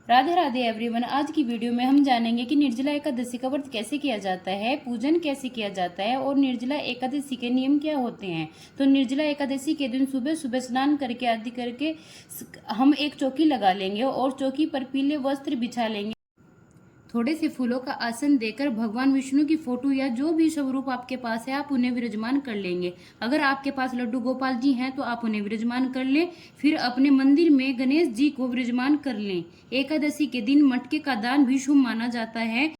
Radhe Radhe everyone. आज की video में हम जानेंगे कि निर्जला एकादशी का व्रत कैसे किया जाता है, पूजन कैसे किया जाता है और निर्जला एकादशी के नियम क्या होते हैं। तो निर्जला एकादशी के दिन सुबह सुबह स्नान करके आदि करके हम एक चौकी लगा लेंगे और चौकी पर पीले वस्त्र बिछा लेंगे। थोड़े से फूलों का आसन देकर भगवान विष्णु की फोटो या जो भी स्वरूप आपके पास है आप उन्हें विराजमान कर लेंगे। अगर आपके पास लड्डू गोपाल जी हैं तो आप उन्हें विराजमान कर लें। फिर अपने मंदिर में गणेश जी को विराजमान कर लें। एकादशी के दिन मटके का दान भी शुभ माना जाता है,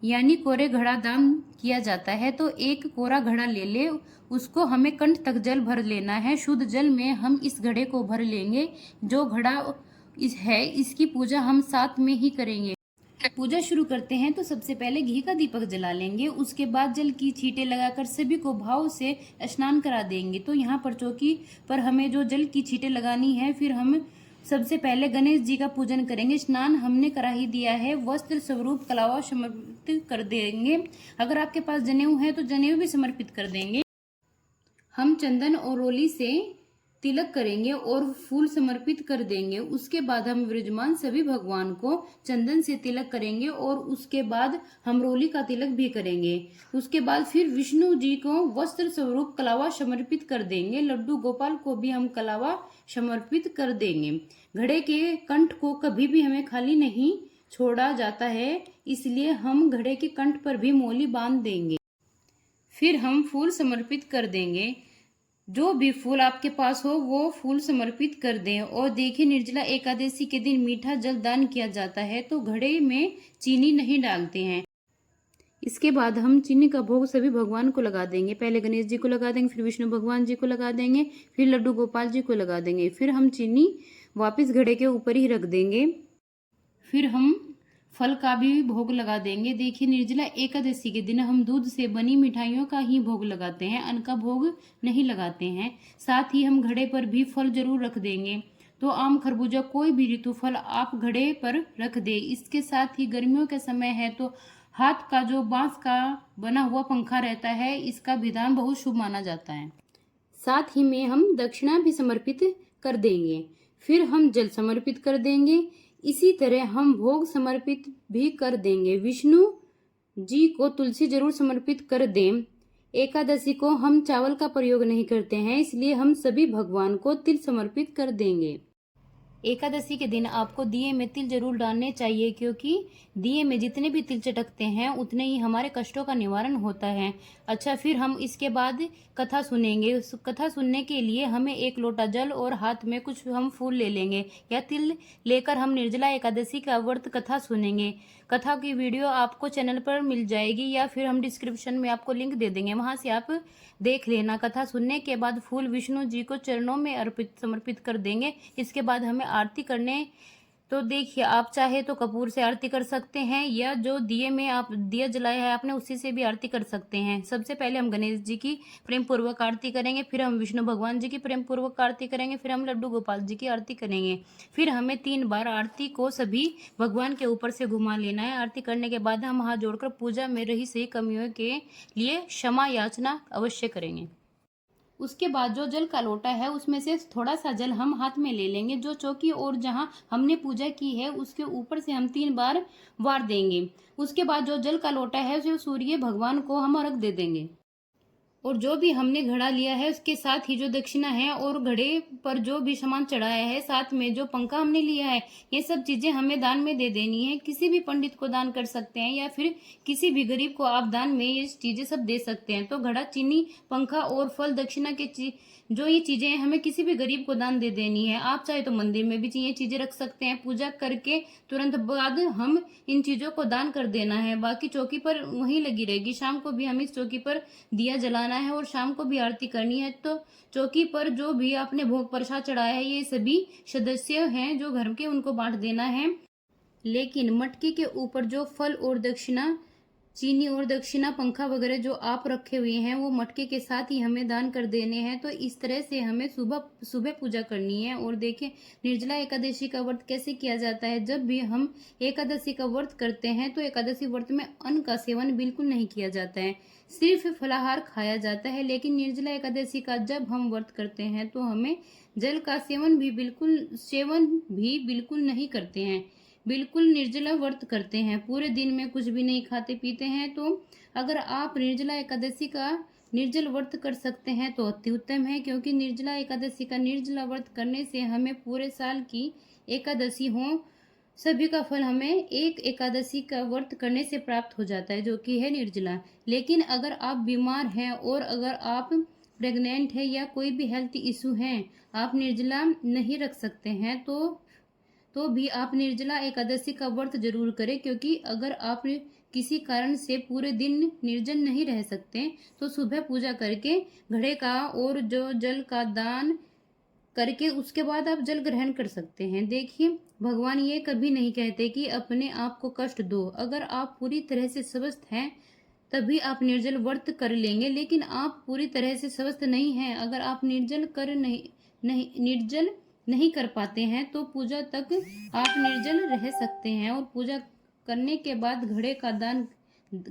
यानी कोरे घड़ा दान किया जाता है। तो एक कोरा घड़ा ले ले, उसको हमें कंठ तक जल भर लेना है। शुद्ध जल में हम इस घड़े को भर लेंगे। जो घड़ा इसकी पूजा हम साथ में ही करेंगे। पूजा शुरू करते हैं तो सबसे पहले घी का दीपक जला लेंगे। उसके बाद जल की छींटे लगाकर सभी को भाव से स्नान करा देंगे। तो यहाँ पर चौकी पर हमें जो जल की छींटे लगानी है, फिर हम सबसे पहले गणेश जी का पूजन करेंगे। स्नान हमने करा ही दिया है। वस्त्र स्वरूप कलावा समर्पित कर देंगे। अगर आपके पास जनेऊ है तो जनेऊ भी समर्पित कर देंगे। हम चंदन और रोली से तिलक करेंगे और फूल समर्पित कर देंगे। उसके बाद हम विराजमान सभी भगवान को चंदन से तिलक करेंगे और उसके बाद हम रोली का तिलक भी करेंगे। उसके बाद फिर विष्णु जी को वस्त्र स्वरूप कलावा समर्पित कर देंगे। लड्डू गोपाल को भी हम कलावा समर्पित कर देंगे। घड़े के कंठ को कभी भी हमें खाली नहीं छोड़ा जाता है, इसलिए हम घड़े के कंठ पर भी मोली बांध देंगे। फिर हम फूल समर्पित कर देंगे। जो भी फूल आपके पास हो वो फूल समर्पित कर दें। और देखिए, निर्जला एकादशी के दिन मीठा जल दान किया जाता है, तो घड़े में चीनी नहीं डालते हैं। इसके बाद हम चीनी का भोग सभी भगवान को लगा देंगे। पहले गणेश जी को लगा देंगे, फिर विष्णु भगवान जी को लगा देंगे, फिर लड्डू गोपाल जी को लगा देंगे। फिर हम चीनी वापिस घड़े के ऊपर ही रख देंगे। फिर हम फल का भी भोग लगा देंगे। देखिए, निर्जला एकादशी के दिन हम दूध से बनी मिठाइयों का ही भोग लगाते हैं, अन्न का भोग नहीं लगाते हैं। साथ ही हम घड़े पर भी फल जरूर रख देंगे। तो आम, खरबूजा, कोई भी ऋतु फल आप घड़े पर रख दे। इसके साथ ही गर्मियों के समय है तो हाथ का जो बांस का बना हुआ पंखा रहता है, इसका विधान बहुत शुभ माना जाता है। साथ ही में हम दक्षिणा भी समर्पित कर देंगे। फिर हम जल समर्पित कर देंगे। इसी तरह हम भोग समर्पित भी कर देंगे। विष्णु जी को तुलसी जरूर समर्पित कर दें। एकादशी को हम चावल का प्रयोग नहीं करते हैं, इसलिए हम सभी भगवान को तिल समर्पित कर देंगे। एकादशी के दिन आपको दिए में तिल जरूर डालने चाहिए, क्योंकि दिए में जितने भी तिल चटकते हैं उतने ही हमारे कष्टों का निवारण होता है। अच्छा, फिर हम इसके बाद कथा सुनेंगे। उस कथा सुनने के लिए हमें एक लोटा जल और हाथ में कुछ हम फूल ले लेंगे या तिल लेकर हम निर्जला एकादशी का व्रत कथा सुनेंगे। कथा की वीडियो आपको चैनल पर मिल जाएगी या फिर हम डिस्क्रिप्शन में आपको लिंक दे देंगे, वहां से आप देख लेना। कथा सुनने के बाद फूल विष्णु जी को चरणों में समर्पित कर देंगे। इसके बाद हमें आरती करने, तो देखिए, आप चाहे तो कपूर से आरती कर सकते हैं या जो दिए में आप दिया जलाया है आपने उसी से भी आरती कर सकते हैं। सबसे पहले हम गणेश जी की प्रेम पूर्वक आरती करेंगे, फिर हम विष्णु भगवान जी की प्रेम पूर्वक आरती करेंगे, फिर हम लड्डू गोपाल जी की आरती करेंगे। फिर हमें 3 बार आरती को सभी भगवान के ऊपर से घुमा लेना है। आरती करने के बाद हम हाथ जोड़कर पूजा में रही सही कमियों के लिए क्षमा याचना अवश्य करेंगे। उसके बाद जो जल का लोटा है उसमें से थोड़ा सा जल हम हाथ में ले लेंगे। जो चौकी और जहां हमने पूजा की है उसके ऊपर से हम 3 बार वार देंगे। उसके बाद जो जल का लोटा है उसे सूर्य भगवान को हम अर्घ दे देंगे। और जो भी हमने घड़ा लिया है उसके साथ ही जो दक्षिणा है और घड़े पर जो भी सामान चढ़ाया है, साथ में जो पंखा हमने लिया है, ये सब चीजें हमें दान में दे देनी है। किसी भी पंडित को दान कर सकते हैं या फिर किसी भी गरीब को आप दान में ये चीजें सब दे सकते हैं। तो घड़ा, चीनी, पंखा और फल दक्षिणा के जो ये चीजें हैं हमें किसी भी गरीब को दान दे देनी है। आप चाहे तो मंदिर में भी ये चीजें रख सकते हैं। पूजा करके तुरंत बाद हम इन चीजों को दान कर देना है। बाकी चौकी पर वहीं लगी रहेगी। शाम को भी हम इस चौकी पर दिया जलाना है और शाम को भी आरती करनी है। तो चौकी पर जो भी आपने भोग प्रसाद चढ़ाया है ये सभी सदस्य हैं जो घर के, उनको बांट देना है। लेकिन मटके के ऊपर जो फल और दक्षिणा, चीनी और दक्षिणा, पंखा वगैरह जो आप रखे हुए हैं वो मटके के साथ ही हमें दान कर देने हैं। तो इस तरह से हमें सुबह सुबह पूजा करनी है। और देखिए, निर्जला एकादशी का व्रत कैसे किया जाता है। जब भी हम एकादशी का व्रत करते हैं तो एकादशी व्रत में अन्न का सेवन बिल्कुल नहीं किया जाता है, सिर्फ फलाहार खाया जाता है। लेकिन निर्जला एकादशी का जब हम व्रत करते हैं तो हमें जल का सेवन भी बिल्कुल नहीं करते हैं। बिल्कुल निर्जला व्रत करते हैं, पूरे दिन में कुछ भी नहीं खाते पीते हैं, तो अगर आप निर्जला एकादशी का निर्जल व्रत कर सकते हैं तो अति उत्तम है, क्योंकि निर्जला एकादशी का निर्जला व्रत करने से हमें पूरे साल की एकादशी हो सभी का फल हमें एक एकादशी का व्रत करने से प्राप्त हो जाता है, जो कि है निर्जला। लेकिन अगर आप बीमार हैं और अगर आप प्रेग्नेंट है या कोई भी हेल्थ इशू है, आप निर्जला नहीं रख सकते हैं, तो भी आप निर्जला एकादशी का व्रत जरूर करें, क्योंकि अगर आप किसी कारण से पूरे दिन निर्जन नहीं रह सकते तो सुबह पूजा करके घड़े का और जो जल का दान करके उसके बाद आप जल ग्रहण कर सकते हैं। देखिए, भगवान ये कभी नहीं कहते कि अपने आप को कष्ट दो। अगर आप पूरी तरह से स्वस्थ हैं तभी आप निर्जल व्रत कर लेंगे, लेकिन आप पूरी तरह से स्वस्थ नहीं हैं, अगर आप निर्जल नहीं कर पाते हैं तो पूजा तक आप निर्जल रह सकते हैं। और पूजा करने के बाद घड़े का दान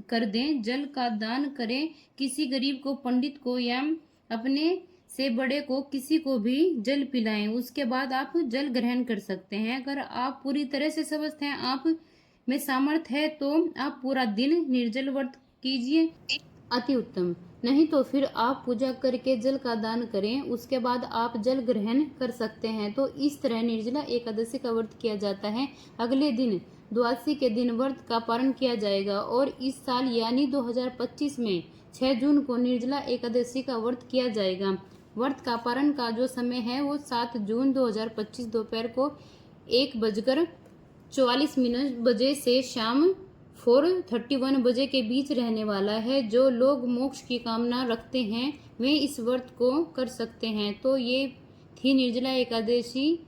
कर दें, जल का दान करें, किसी गरीब को, पंडित को या अपने से बड़े को किसी को भी जल पिलाएं, उसके बाद आप जल ग्रहण कर सकते हैं। अगर आप पूरी तरह से स्वस्थ हैं, आप में सामर्थ्य है, तो आप पूरा दिन निर्जल व्रत कीजिए, अति उत्तम। नहीं तो फिर आप पूजा करके जल का दान करें, उसके बाद आप जल ग्रहण कर सकते हैं। तो इस तरह निर्जला एकादशी का व्रत किया जाता है। अगले दिन द्वादशी के दिन व्रत का पारण किया जाएगा। और इस साल यानी 2025 में 6 जून को निर्जला एकादशी का व्रत किया जाएगा। व्रत का पारण का जो समय है वो 7 जून 2025 दोपहर को 1:44 बजे से शाम 4:31 बजे के बीच रहने वाला है। जो लोग मोक्ष की कामना रखते हैं वे इस व्रत को कर सकते हैं। तो ये थी निर्जला एकादशी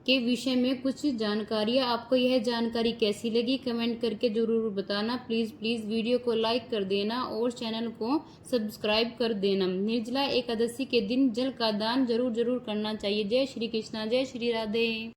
के विषय में कुछ जानकारियाँ। आपको यह जानकारी कैसी लगी कमेंट करके जरूर बताना। प्लीज़ वीडियो को लाइक कर देना और चैनल को सब्सक्राइब कर देना। निर्जला एकादशी के दिन जल का दान जरूर करना चाहिए। जय श्री कृष्णा, जय श्री राधे।